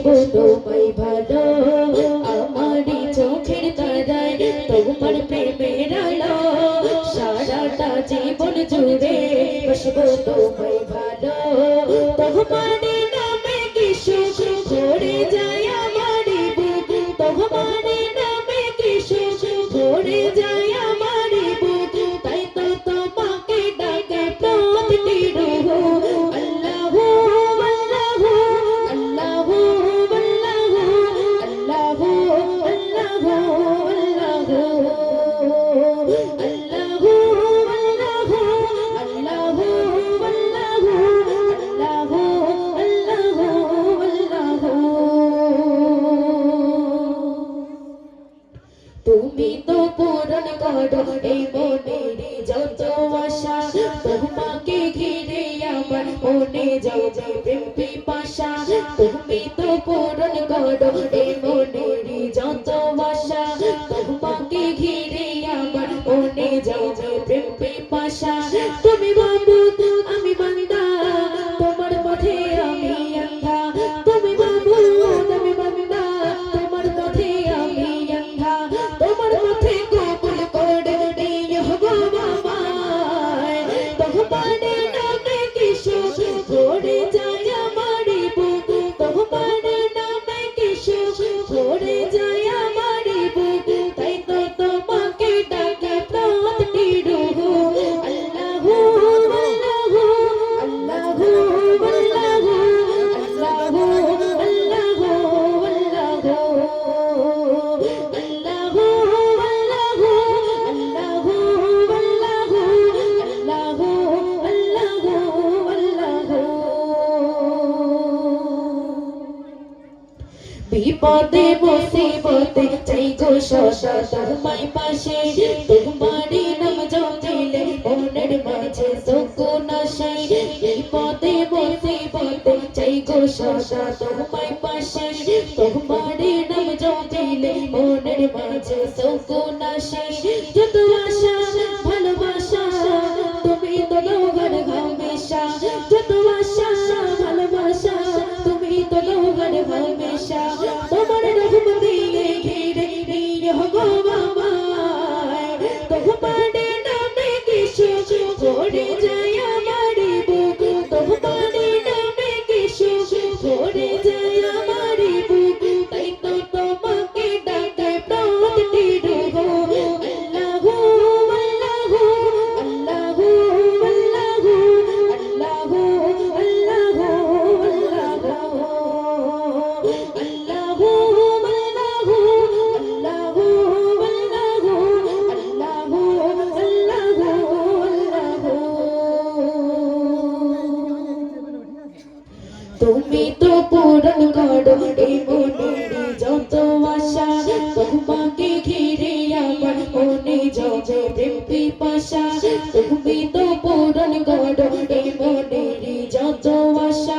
বসবো তোমায় ভালো আমারই চোখের তারায় তোমার প্রেমের আলো সারাটা জীবন জুড়ে বসবো তোমায় ভালো তোমার নামে কি সুখ ভরে যায় আমার বুক তোমার নামে কি সুখ ভরে যায় আমার বুক তাই তো তোমাকে ডাকে প্রতিটি রূহ আল্লাহু আল্লাহু আল্লাহু আল্লাহু আল্লাহু আল্লাহু আল্লাহু তুমি তো পূরণ করো এই মনের যত আশা তোমাকে ঘিরে আমার মনে যাবে প্রেম পিপাসা তুমি তো পূরণ করো এই মনের যত আশা তোমাকে ঘিরে আমার মনে যাবে প্রেম পিপাসা তুমি মাবুদ আমি বান্দা তোমার পথে আমি অন্ধা তুমি মাবুদ আমি বান্দা তোমার পথে আমি অন্ধা তোমার পথে কবুল করে নিও গো আমায় তোমার নামে কি সুখ ভরে যায় আমার বুক তোমার নামে কি সুখ ভরে যায় আমার বুক তাই তো তোমাকে ডাকে প্রতিটি রূহ আল্লাহু আল্লাহু আল্লাহু আল্লাহু আল্লাহু বিপদে মুসিবতে চাই গো সদা তোমায় পাশে তোমারই নাম জপিলে মনের মাঝে সুকুন আসে বিপদে মুসিবতে চাই গো সদা তোমায় পাশে তোমারই নাম জপিলে মনের মাঝে সুকুন আসে যত আশা ভালোবাসা তুমি তো লোহার হামেশা যত আশা ভালোবাসা তুমি তো লোহার হামেশা তোমার রহম দিয়ে ঘিরে নিও গো আমায় তোমার নামে কি সুখ ভরে যায় আমার বুক তোমার নামে কি সুখ ভরে যায় আমার বুক তাই তো তোমাকে ডাকে প্রতিটি রূহ আল্লাহু আল্লাহু আল্লাহু আল্লাহু আল্লাহু তুমি তো পূরণ করো এই মনের যত আশা তোমাকে ঘিরে আমার মনে যাবে প্রেম পিপাসা তুমি তো পূরণ করো এই মনের যত আশা